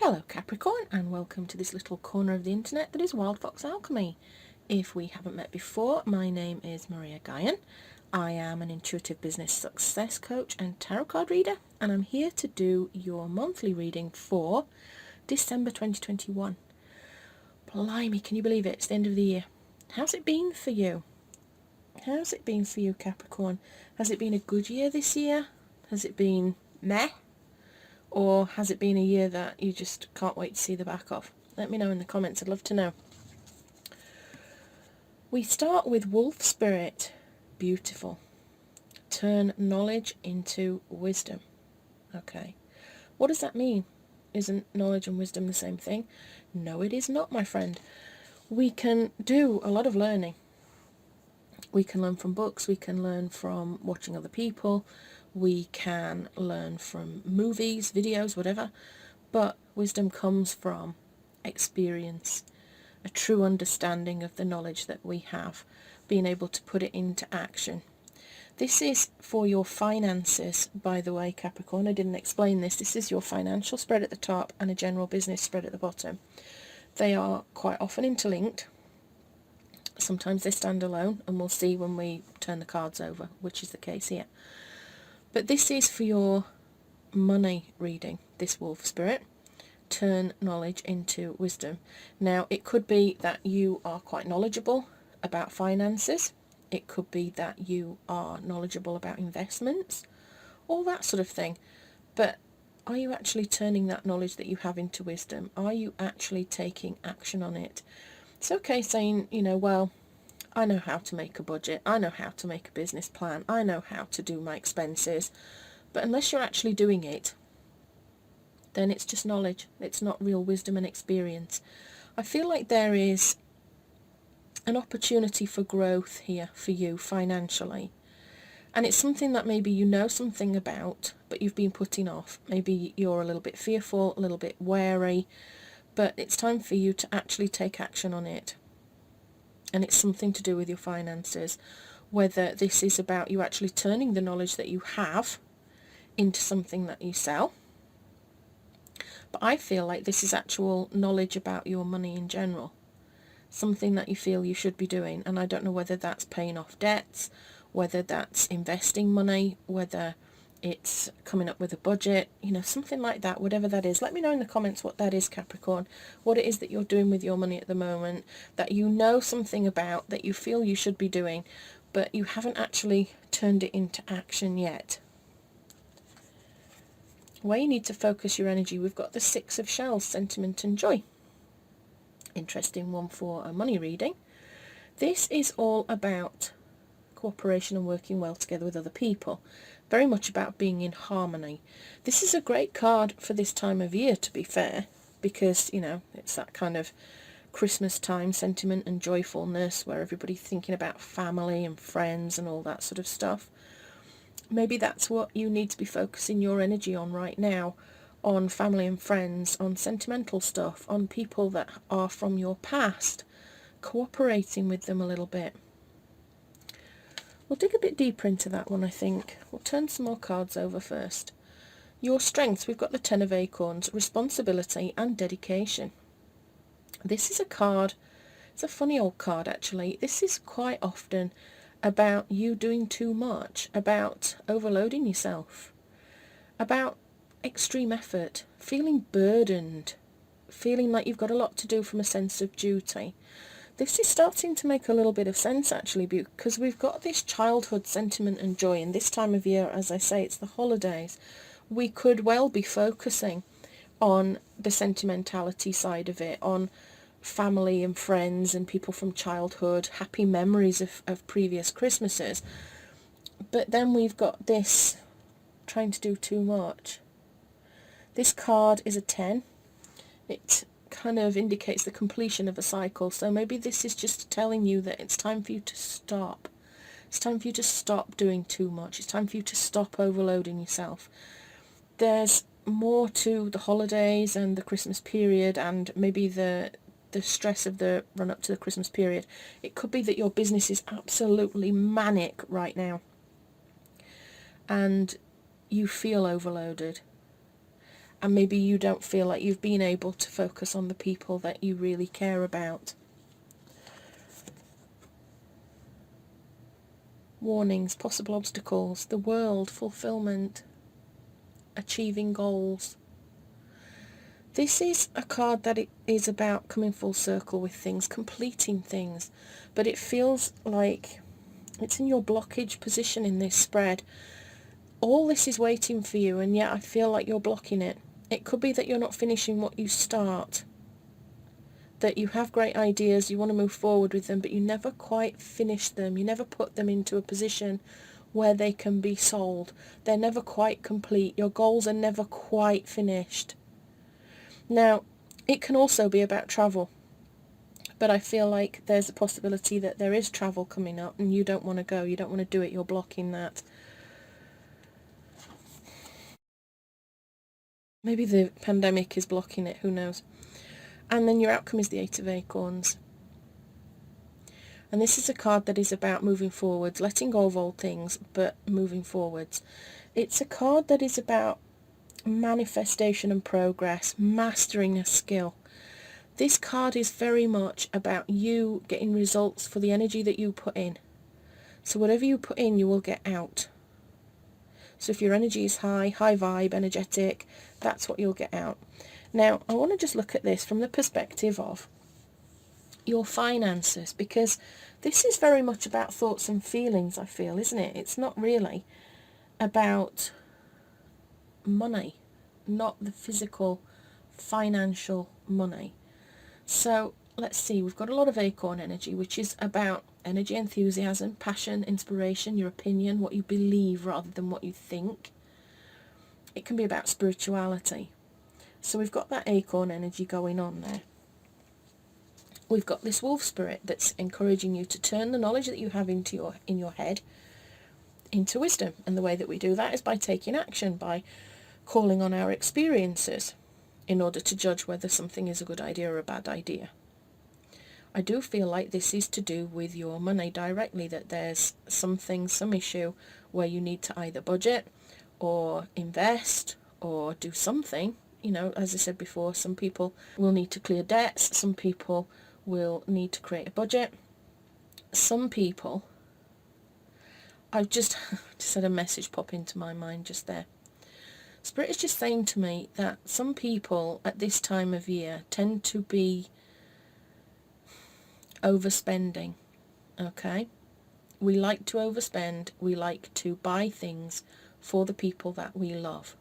Hello Capricorn, and welcome to this little corner of the internet that is Wild Fox Alchemy. If we haven't met before, my name is Maria Gaian. I am an intuitive business success coach and tarot card reader, and I'm here to do your monthly reading for December 2021. Blimey, can you believe it? It's the end of the year. How's it been for you? How's it been for you, Capricorn? Has it been a good year this year? Has it been meh? Or has it been a year that you just can't wait to see the back of? Let me know in the comments. I'd love to know. We start with Wolf Spirit. Beautiful. Turn knowledge into wisdom. Okay. What does that mean? Isn't knowledge and wisdom the same thing? No, it is not, my friend. We can do a lot of learning. We can learn from books. We can learn from watching other people. We can learn from movies, videos, whatever, but wisdom comes from experience, a true understanding of the knowledge that we have, being able to put it into action. This is for your finances, by the way, Capricorn. I didn't explain this. This is your financial spread at the top and a general business spread at the bottom. They are quite often interlinked. Sometimes they stand alone, and we'll see when we turn the cards over, which is the case here. But this is for your money reading, this Wolf Spirit. Turn knowledge into wisdom. Now, it could be that you are quite knowledgeable about finances. It could be that you are knowledgeable about investments, all that sort of thing. But are you actually turning that knowledge that you have into wisdom? Are you actually taking action on it? It's okay saying, well, I know how to make a budget, I know how to make a business plan, I know how to do my expenses, but unless you're actually doing it, then it's just knowledge. It's not real wisdom and experience. I feel like there is an opportunity for growth here for you financially, and it's something that maybe you know something about, but you've been putting off. Maybe you're a little bit fearful, a little bit wary, but it's time for you to actually take action on it. And it's something to do with your finances, whether this is about you actually turning the knowledge that you have into something that you sell. But I feel like this is actual knowledge about your money in general, something that you feel you should be doing. And I don't know whether that's paying off debts, whether that's investing money, whether it's coming up with a budget, something like that, whatever that is. Let me know in the comments what that is, Capricorn, what it is that you're doing with your money at the moment, that you know something about, that you feel you should be doing, but you haven't actually turned it into action yet. Where you need to focus your energy, we've got the Six of Shells, sentiment and joy. Interesting one for a money reading. This is all about cooperation and working well together with other people. Very much about being in harmony. This is a great card for this time of year, to be fair, because, it's that kind of Christmas time sentiment and joyfulness where everybody's thinking about family and friends and all that sort of stuff. Maybe that's what you need to be focusing your energy on right now, on family and friends, on sentimental stuff, on people that are from your past, cooperating with them a little bit. We'll dig a bit deeper into that one, I think. We'll turn some more cards over first. Your strengths, we've got the Ten of Acorns, responsibility and dedication. This is a card, it's a funny old card actually. This is quite often about you doing too much, about overloading yourself, about extreme effort, feeling burdened, feeling like you've got a lot to do from a sense of duty. This is starting to make a little bit of sense actually, because we've got this childhood sentiment and joy, and this time of year, as I say, it's the holidays. We could well be focusing on the sentimentality side of it, on family and friends and people from childhood, happy memories of previous Christmases. But then we've got this trying to do too much. This card is a 10. It kind of indicates the completion of a cycle, so maybe this is just telling you that it's time for you to stop. It's time for you to stop doing too much. It's time for you to stop overloading yourself. There's more to the holidays and the Christmas period, and maybe the stress of the run up to the Christmas period. It could be that your business is absolutely manic right now and you feel overloaded. And maybe you don't feel like you've been able to focus on the people that you really care about. Warnings, possible obstacles, the world, fulfillment, achieving goals. This is a card that it is about coming full circle with things, completing things, but it feels like it's in your blockage position in this spread. All this is waiting for you, and yet I feel like you're blocking it. It could be that you're not finishing what you start, that you have great ideas, you want to move forward with them, but you never quite finish them. You never put them into a position where they can be sold. They're never quite complete. Your goals are never quite finished. Now, it can also be about travel, but I feel like there's a possibility that there is travel coming up and you don't want to go, you don't want to do it, you're blocking that. Maybe the pandemic is blocking it, who knows. And then your outcome is the Eight of Acorns. And this is a card that is about moving forwards, letting go of old things, but moving forwards. It's a card that is about manifestation and progress, mastering a skill. This card is very much about you getting results for the energy that you put in. So whatever you put in, you will get out. So if your energy is high vibe, energetic, that's what you'll get out. Now, I want to just look at this from the perspective of your finances, because this is very much about thoughts and feelings, I feel, isn't it? It's not really about money, not the physical, financial money. So let's see, we've got a lot of acorn energy, which is about energy, enthusiasm, passion, inspiration, your opinion, what you believe rather than what you think. It can be about spirituality. So we've got that acorn energy going on there. We've got this wolf spirit that's encouraging you to turn the knowledge that you have in your head into wisdom. And the way that we do that is by taking action, by calling on our experiences in order to judge whether something is a good idea or a bad idea. I do feel like this is to do with your money directly, that there's some issue where you need to either budget or invest or do something. You know, as I said before, some people will need to clear debts, some people will need to create a budget. Some people, I've just had a message pop into my mind just there. Spirit is just saying to me that some people at this time of year tend to be overspending, okay? We like to overspend, we like to buy things for the people that we love,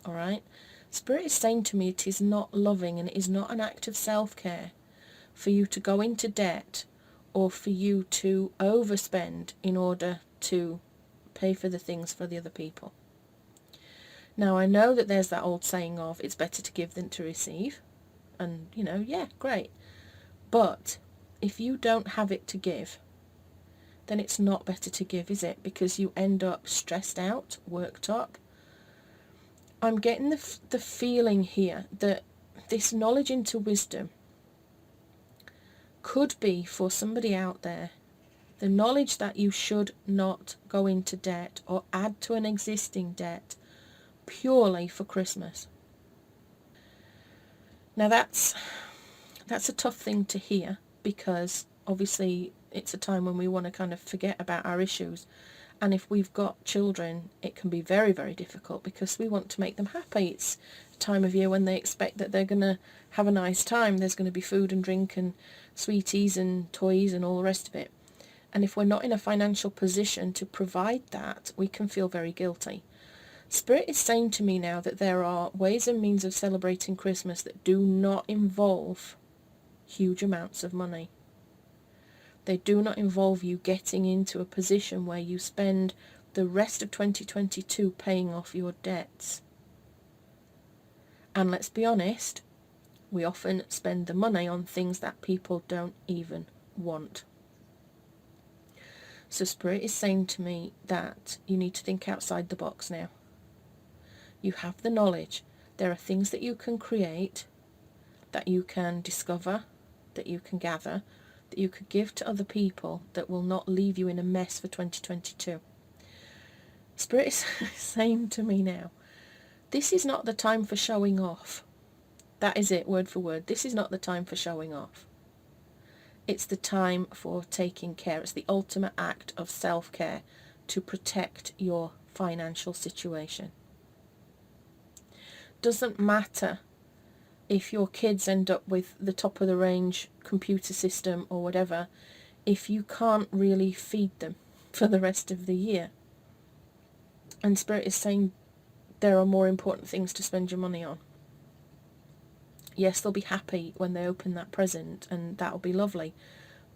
all right? Spirit is saying to me it is not loving and it is not an act of self-care for you to go into debt or for you to overspend in order to pay for the things for the other people. Now, I know that there's that old saying of it's better to give than to receive, and, you know, yeah, great. But if you don't have it to give, then it's not better to give, is it? Because you end up stressed out, worked up. I'm getting the feeling here that this knowledge into wisdom could be, for somebody out there, the knowledge that you should not go into debt or add to an existing debt purely for Christmas. Now that's a tough thing to hear, because obviously it's a time when we want to kind of forget about our issues, and if we've got children it can be very, very difficult because we want to make them happy. It's a time of year when they expect that they're going to have a nice time, there's going to be food and drink and sweeties and toys and all the rest of it, and if we're not in a financial position to provide that, we can feel very guilty. Spirit is saying to me now that there are ways and means of celebrating Christmas that do not involve huge amounts of money. They do not involve you getting into a position where you spend the rest of 2022 paying off your debts. And let's be honest, we often spend the money on things that people don't even want. So Spirit is saying to me that you need to think outside the box now. You have the knowledge. There are things that you can create, that you can discover, that you can gather, that you could give to other people that will not leave you in a mess for 2022. Spirit is saying to me now This is not the time for showing off. That is it, word for word. This is not the time for showing off. It's the time for taking care. It's the ultimate act of self-care to protect your financial situation. Doesn't matter if your kids end up with the top of the range computer system or whatever, if you can't really feed them for the rest of the year. And Spirit is saying there are more important things to spend your money on. Yes, they'll be happy when they open that present, and that'll be lovely,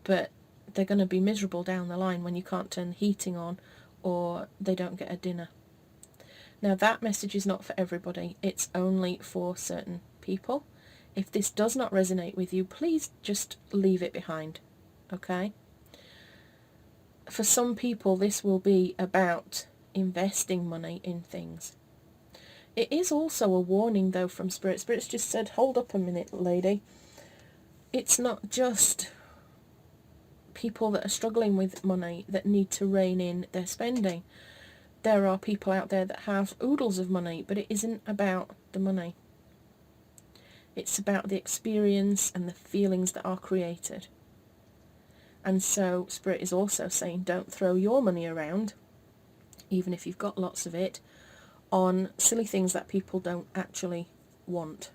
but they're going to be miserable down the line when you can't turn the heating on or they don't get a dinner. Now, that message is not for everybody. It's only for certain people. If this does not resonate with you, please just leave it behind, okay? For some people, this will be about investing money in things. It is also a warning, though, from Spirit. Spirit's just said, hold up a minute, lady. It's not just people that are struggling with money that need to rein in their spending. There are people out there that have oodles of money, but it isn't about the money. It's about the experience and the feelings that are created. And so Spirit is also saying, don't throw your money around, even if you've got lots of it, on silly things that people don't actually want.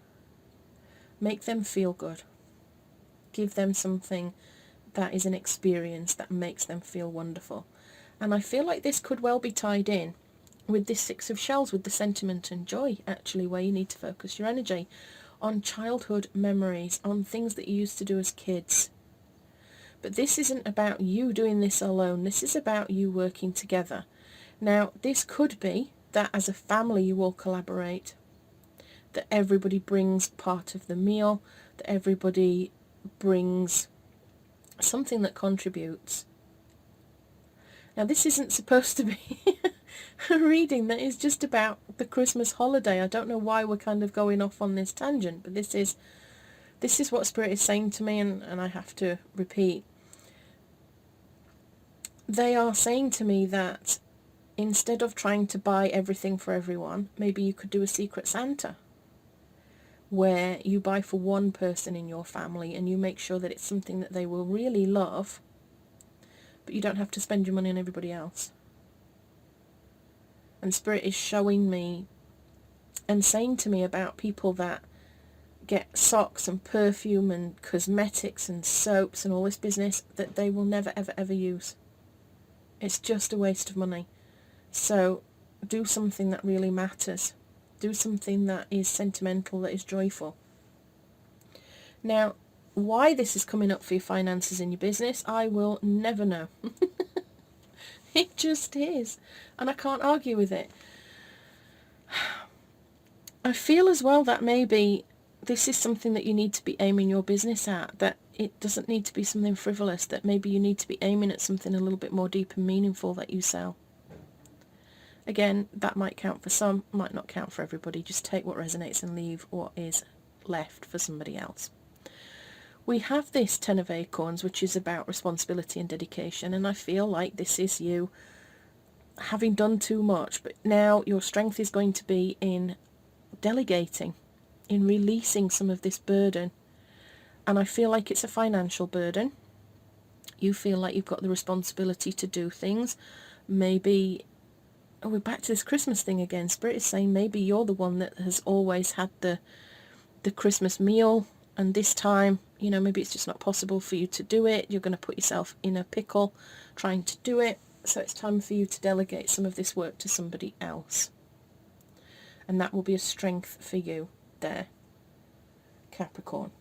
Make them feel good. Give them something that is an experience that makes them feel wonderful. And I feel like this could well be tied in with this Six of Shells, with the sentiment and joy, actually, where you need to focus your energy on childhood memories, on things that you used to do as kids. But this isn't about you doing this alone. This is about you working together. Now, this could be that as a family you all collaborate, that everybody brings part of the meal, that everybody brings something that contributes. Now, this isn't supposed to be a reading that is just about the Christmas holiday. I don't know why we're kind of going off on this tangent, but this is what Spirit is saying to me, and I have to repeat. They are saying to me that instead of trying to buy everything for everyone, maybe you could do a Secret Santa, where you buy for one person in your family and you make sure that it's something that they will really love, but you don't have to spend your money on everybody else. And Spirit is showing me and saying to me about people that get socks and perfume and cosmetics and soaps and all this business that they will never, ever, ever use. It's just a waste of money. So do something that really matters. Do something that is sentimental, that is joyful. Now, why this is coming up for your finances in your business, I will never know. It just is. And I can't argue with it. I feel as well that maybe this is something that you need to be aiming your business at, that it doesn't need to be something frivolous, that maybe you need to be aiming at something a little bit more deep and meaningful that you sell. Again, that might count for some, might not count for everybody. Just take what resonates and leave what is left for somebody else. We have this Ten of Acorns, which is about responsibility and dedication, and I feel like this is you having done too much, but now your strength is going to be in delegating, in releasing some of this burden. And I feel like it's a financial burden. You feel like you've got the responsibility to do things. Maybe we're back to this Christmas thing again. Spirit is saying maybe you're the one that has always had the Christmas meal, and this time, maybe it's just not possible for you to do it. You're going to put yourself in a pickle trying to do it. So it's time for you to delegate some of this work to somebody else. And that will be a strength for you there, Capricorn.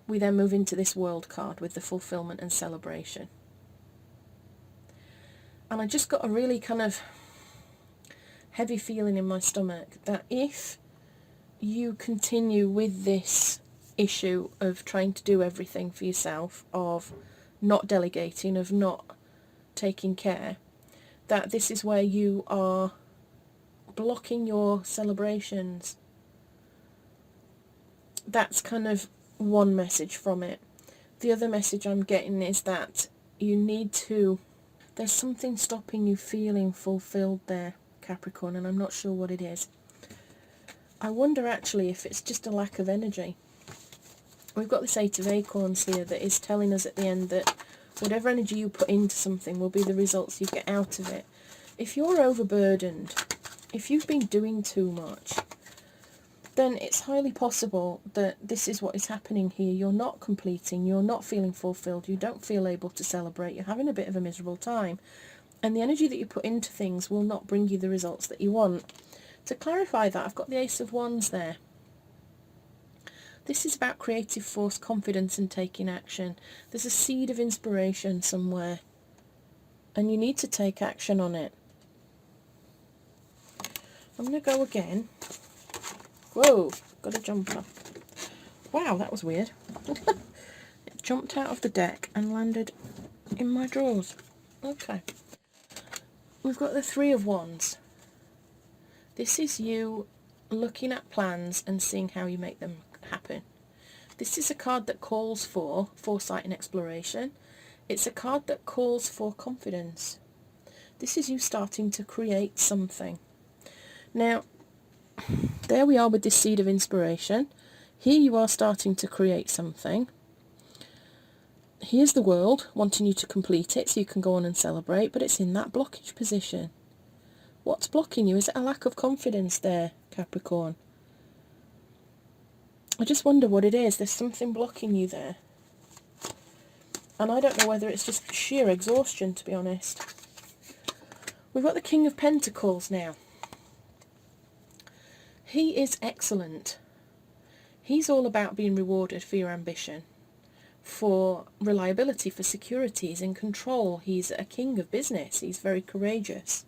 We then move into this World card with the fulfillment and celebration. And I just got a really kind of heavy feeling in my stomach that if you continue with this issue of trying to do everything for yourself, of not delegating, of not taking care, that this is where you are blocking your celebrations. That's kind of one message from it. The other message I'm getting is that you need to, there's something stopping you feeling fulfilled there, Capricorn, and I'm not sure what it is. I wonder actually if it's just a lack of energy. We've got this Eight of Acorns here that is telling us at the end that whatever energy you put into something will be the results you get out of it. If you're overburdened, if you've been doing too much, then it's highly possible that this is what is happening here. You're not completing, you're not feeling fulfilled, you don't feel able to celebrate, you're having a bit of a miserable time. And the energy that you put into things will not bring you the results that you want. To clarify that, I've got the Ace of Wands there. This is about creative force, confidence and taking action. There's a seed of inspiration somewhere, and you need to take action on it. I'm going to go again. Whoa, got a jumper. Wow, that was weird. It jumped out of the deck and landed in my drawers. Okay. We've got the Three of Wands. This is you looking at plans and seeing how you make them happen. This is a card that calls for foresight and exploration. It's a card that calls for confidence. This is you starting to create something. Now, there we are with this seed of inspiration. Here you are starting to create something. Here's the world wanting you to complete it so you can go on and celebrate, but it's in that blockage position. What's blocking you? Is it a lack of confidence there, Capricorn? I just wonder what it is. There's something blocking you there. And I don't know whether it's just sheer exhaustion, to be honest. We've got the King of Pentacles now. He is excellent. He's all about being rewarded for your ambition, for reliability, for security. He's in control. He's a king of business. He's very courageous.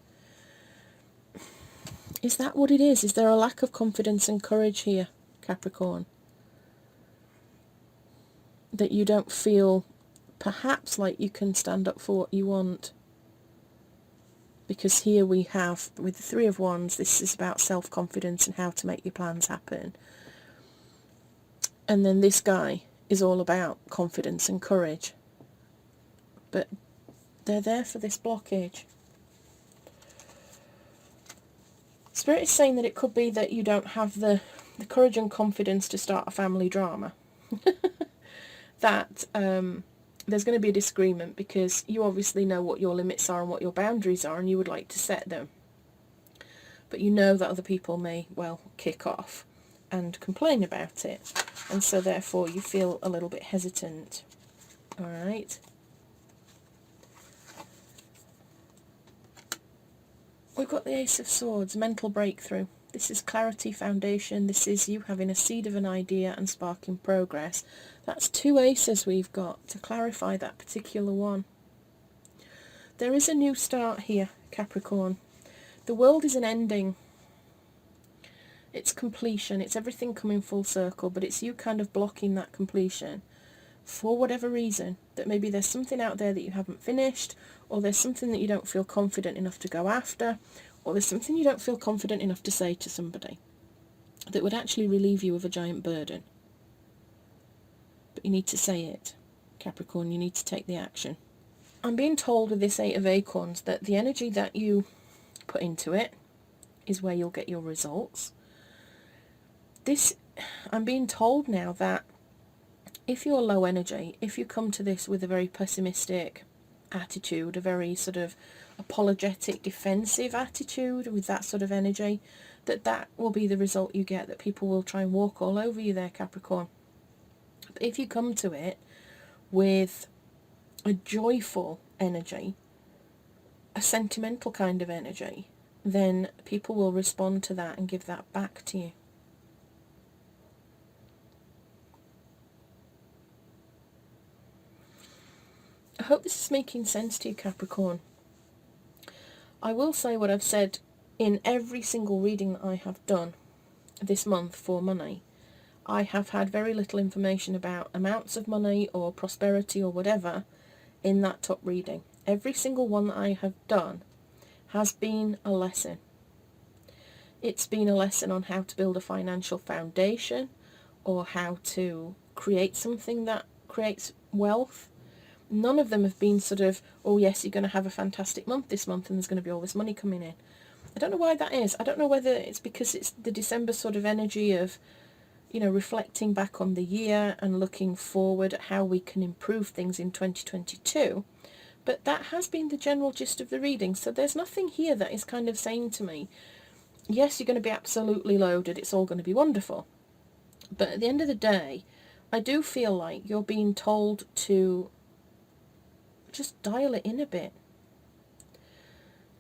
Is that what it is? Is there a lack of confidence and courage here, Capricorn? That you don't feel perhaps like you can stand up for what you want? Because here we have, with the Three of Wands, this is about self-confidence and how to make your plans happen. And then this guy is all about confidence and courage. But they're there for this blockage. Spirit is saying that it could be that you don't have the courage and confidence to start a family drama. That there's going to be a disagreement because you obviously know what your limits are and what your boundaries are, and you would like to set them. But you know that other people may, well, kick off and complain about it. And so therefore you feel a little bit hesitant. Alright. We've got the Ace of Swords, mental breakthrough. This is clarity, foundation. This is you having a seed of an idea and sparking progress. That's two aces we've got to clarify that particular one. There is a new start here, Capricorn. The world is an ending. It's completion. It's everything coming full circle, but it's you kind of blocking that completion for whatever reason. That maybe there's something out there that you haven't finished, or there's something that you don't feel confident enough to go after, or there's something you don't feel confident enough to say to somebody that would actually relieve you of a giant burden. But you need to say it, Capricorn. You need to take the action. I'm being told with this Eight of Acorns that the energy that you put into it is where you'll get your results. I'm being told now that if you're low energy, if you come to this with a very pessimistic attitude, a very sort of apologetic, defensive attitude with that sort of energy, that will be the result you get, that people will try and walk all over you there, Capricorn. But if you come to it with a joyful energy, a sentimental kind of energy, then people will respond to that and give that back to you. I hope this is making sense to you, Capricorn. I will say what I've said in every single reading that I have done this month for money. I have had very little information about amounts of money or prosperity or whatever in that top reading. Every single one that I have done has been a lesson. It's been a lesson on how to build a financial foundation, or how to create something that creates wealth. None of them have been sort of, oh yes, you're going to have a fantastic month this month and there's going to be all this money coming in. I don't know why that is. I don't know whether it's because it's the December sort of energy of, reflecting back on the year and looking forward at how we can improve things in 2022. But that has been the general gist of the reading. So there's nothing here that is kind of saying to me, yes, you're going to be absolutely loaded, it's all going to be wonderful. But at the end of the day, I do feel like you're being told to just dial it in a bit,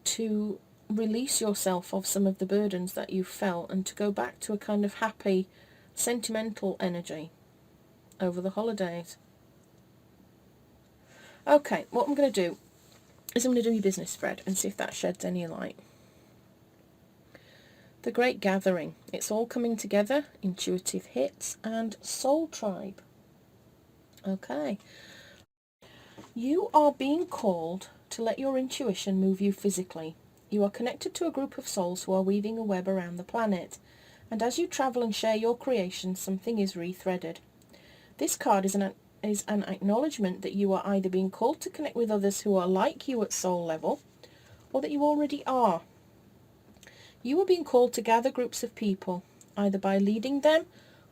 to release yourself of some of the burdens that you felt and to go back to a kind of happy, sentimental energy over the holidays. Okay, what I'm going to do is I'm going to do your business spread and see if that sheds any light. The Great Gathering. It's all coming together. Intuitive hits and Soul Tribe. Okay. You are being called to let your intuition move you physically. You are connected to a group of souls who are weaving a web around the planet. And as you travel and share your creation, something is rethreaded. This card is an acknowledgement that you are either being called to connect with others who are like you at soul level, or that you already are. You are being called to gather groups of people, either by leading them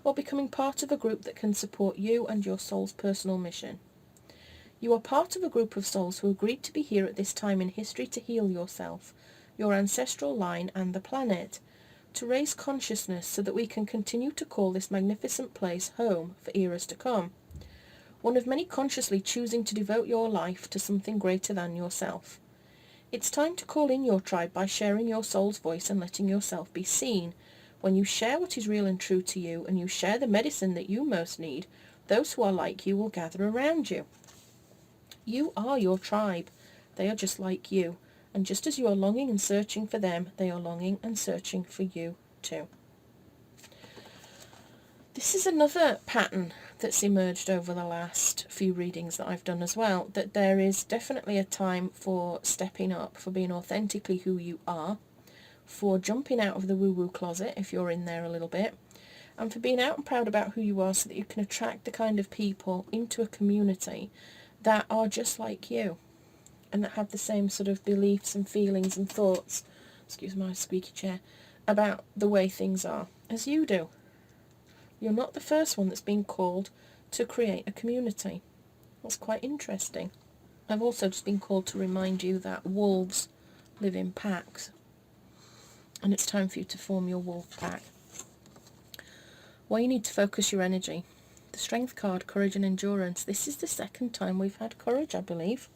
or becoming part of a group that can support you and your soul's personal mission. You are part of a group of souls who agreed to be here at this time in history to heal yourself, your ancestral line and the planet, to raise consciousness so that we can continue to call this magnificent place home for eras to come. One of many consciously choosing to devote your life to something greater than yourself. It's time to call in your tribe by sharing your soul's voice and letting yourself be seen. When you share what is real and true to you, and you share the medicine that you most need, those who are like you will gather around you. You are your tribe. They are just like you. And just as you are longing and searching for them, they are longing and searching for you too. This is another pattern that's emerged over the last few readings that I've done as well, that there is definitely a time for stepping up, for being authentically who you are, for jumping out of the woo-woo closet if you're in there a little bit, and for being out and proud about who you are so that you can attract the kind of people into a community that are just like you and that have the same sort of beliefs and feelings and thoughts, excuse my squeaky chair, about the way things are as you do. You're not the first one that's been called to create a community. That's quite interesting. I've also just been called to remind you that wolves live in packs, and it's time for you to form your wolf pack. Well, you need to focus your energy. The Strength card, Courage and Endurance. This is the second time we've had courage, I believe,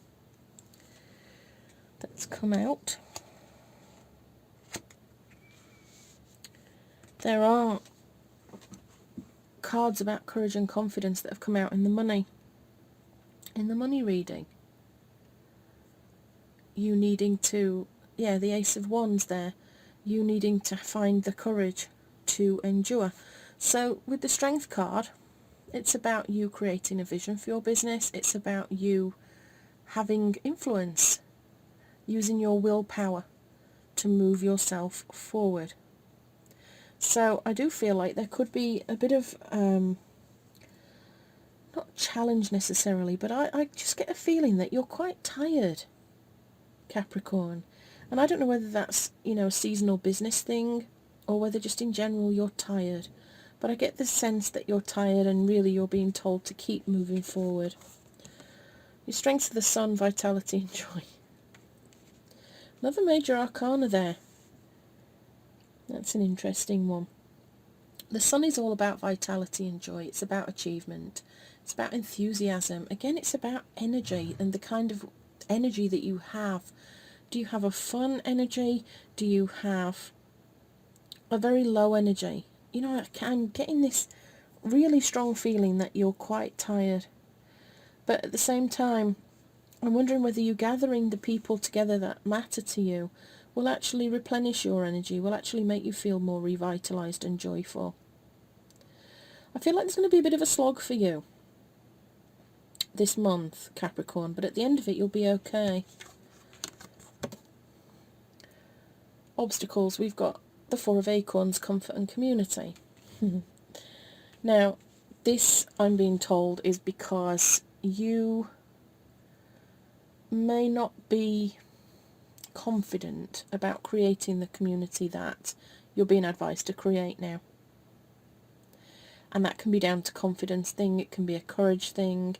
that's come out. There are cards about courage and confidence that have come out in the money reading. You needing to, the Ace of Wands there, you needing to find the courage to endure. So with the Strength card, it's about you creating a vision for your business. It's about you having influence, using your willpower to move yourself forward. So I do feel like there could be a bit of, not challenge necessarily, but I just get a feeling that you're quite tired, Capricorn. And I don't know whether that's, a seasonal business thing or whether just in general you're tired. But I get the sense that you're tired and really you're being told to keep moving forward. Your strengths are the Sun, vitality and joy. Another major arcana there. That's an interesting one. The Sun is all about vitality and joy. It's about achievement. It's about enthusiasm. Again, it's about energy and the kind of energy that you have. Do you have a fun energy? Do you have a very low energy? I'm getting this really strong feeling that you're quite tired. But at the same time, I'm wondering whether you gathering the people together that matter to you will actually replenish your energy, will actually make you feel more revitalized and joyful. I feel like there's going to be a bit of a slog for you this month, Capricorn, but at the end of it you'll be okay. Obstacles, we've got the Four of Acorns, comfort and community. Now, this, I'm being told, is because you may not be confident about creating the community that you're being advised to create now. And that can be down to confidence thing, it can be a courage thing,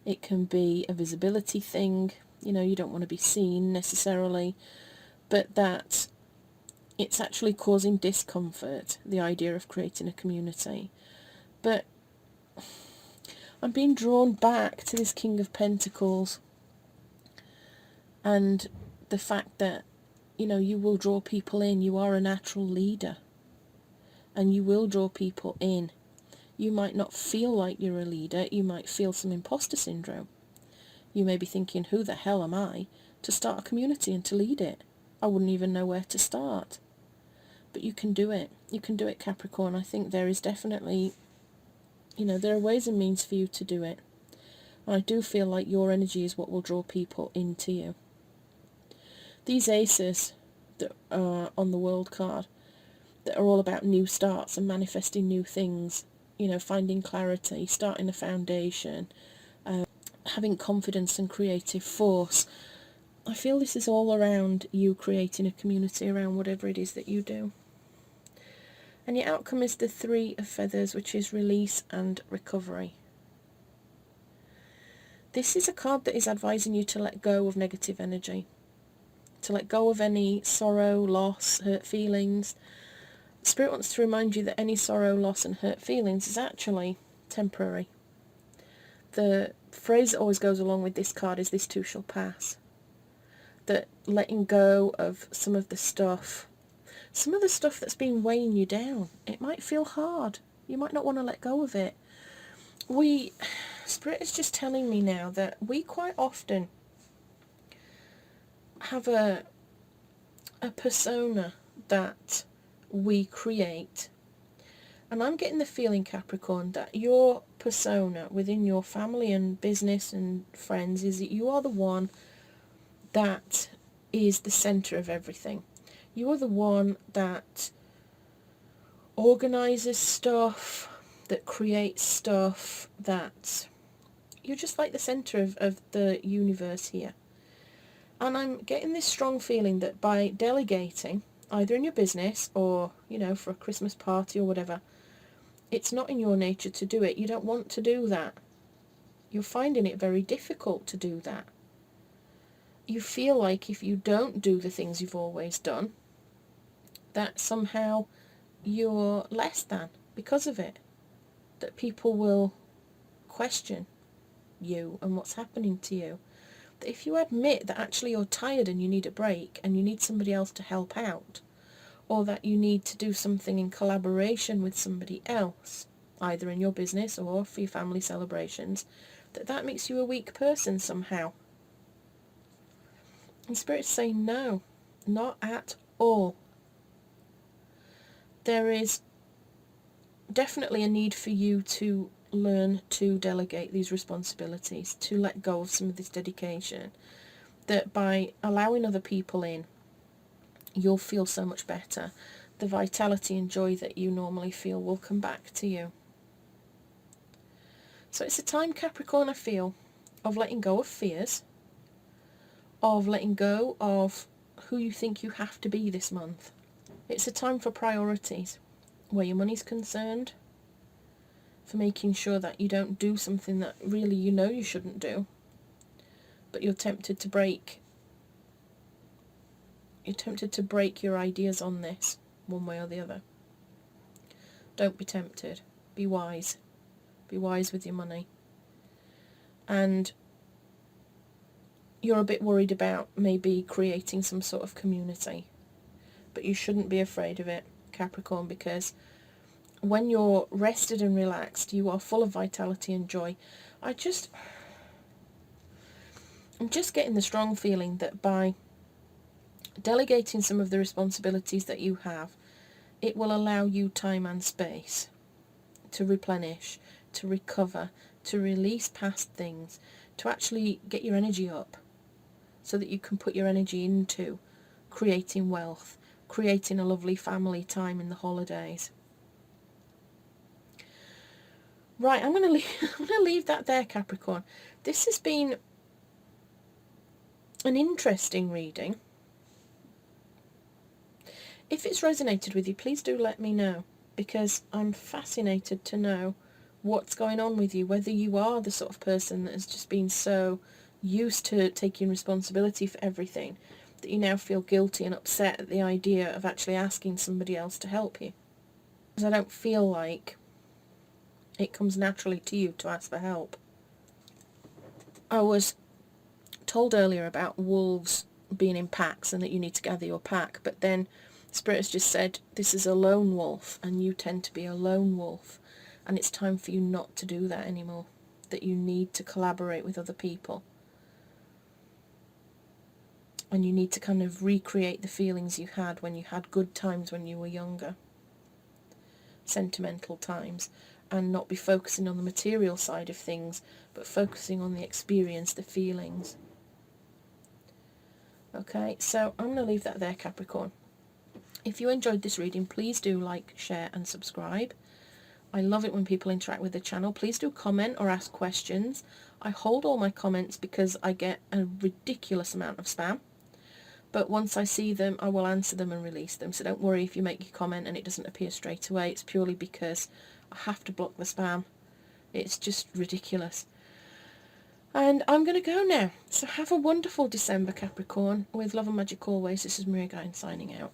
it can be a visibility thing, you don't want to be seen necessarily, but that it's actually causing discomfort, the idea of creating a community. But I'm being drawn back to this King of Pentacles and the fact that, you will draw people in. You are a natural leader and you will draw people in. You might not feel like you're a leader. You might feel some imposter syndrome. You may be thinking, who the hell am I to start a community and to lead it? I wouldn't even know where to start. But you can do it. You can do it, Capricorn. I think there is definitely, there are ways and means for you to do it. And I do feel like your energy is what will draw people into you. These aces that are on the world card, that are all about new starts and manifesting new things, finding clarity, starting a foundation, having confidence and creative force. I feel this is all around you creating a community around whatever it is that you do. And your outcome is the Three of Feathers, which is release and recovery. This is a card that is advising you to let go of negative energy, to let go of any sorrow, loss, hurt feelings. Spirit wants to remind you that any sorrow, loss and hurt feelings is actually temporary. The phrase that always goes along with this card is this too shall pass. That letting go of some of the stuff that's been weighing you down, it might feel hard. You might not want to let go of it. Spirit is just telling me now that we quite often have a persona that we create. And I'm getting the feeling, Capricorn, that your persona within your family and business and friends is that you are the one that is the centre of everything. You are the one that organises stuff, that creates stuff, that you're just like the centre of the universe here. And I'm getting this strong feeling that by delegating, either in your business or, for a Christmas party or whatever, it's not in your nature to do it. You don't want to do that. You're finding it very difficult to do that. You feel like if you don't do the things you've always done, that somehow you're less than because of it. That people will question you and what's happening to you. That if you admit that actually you're tired and you need a break and you need somebody else to help out, or that you need to do something in collaboration with somebody else, either in your business or for your family celebrations, that makes you a weak person somehow. And Spirit's saying no, not at all. There is definitely a need for you to learn to delegate these responsibilities, to let go of some of this dedication, that by allowing other people in, you'll feel so much better. The vitality and joy that you normally feel will come back to you. So it's a time, Capricorn, I feel, of letting go of fears, of letting go of who you think you have to be this month. It's a time for priorities, where your money's concerned, for making sure that you don't do something that really you shouldn't do, but you're tempted to break. You're tempted to break your ideas on this, one way or the other. Don't be tempted. Be wise. Be wise with your money. And you're a bit worried about maybe creating some sort of community. But you shouldn't be afraid of it, Capricorn, because when you're rested and relaxed, you are full of vitality and joy. I'm just getting the strong feeling that by delegating some of the responsibilities that you have, it will allow you time and space to replenish, to recover, to release past things, to actually get your energy up so that you can put your energy into creating wealth, creating a lovely family time in the holidays. Right, I'm going to leave that there, Capricorn. This has been an interesting reading. If it's resonated with you, please do let me know, because I'm fascinated to know what's going on with you, whether you are the sort of person that has just been so used to taking responsibility for everything that you now feel guilty and upset at the idea of actually asking somebody else to help you. Because I don't feel like it comes naturally to you to ask for help. I was told earlier about wolves being in packs and that you need to gather your pack, but then Spirit has just said this is a lone wolf and you tend to be a lone wolf, and it's time for you not to do that anymore, that you need to collaborate with other people. And you need to kind of recreate the feelings you had when you had good times when you were younger, sentimental times, and not be focusing on the material side of things, but focusing on the experience, the feelings. Okay, so I'm going to leave that there, Capricorn. If you enjoyed this reading, please do like, share and subscribe. I love it when people interact with the channel. Please do comment or ask questions. I hold all my comments because I get a ridiculous amount of spam. But once I see them, I will answer them and release them. So don't worry if you make your comment and it doesn't appear straight away. It's purely because I have to block the spam. It's just ridiculous. And I'm going to go now. So have a wonderful December, Capricorn. With love and magic always, this is Maria Gaian signing out.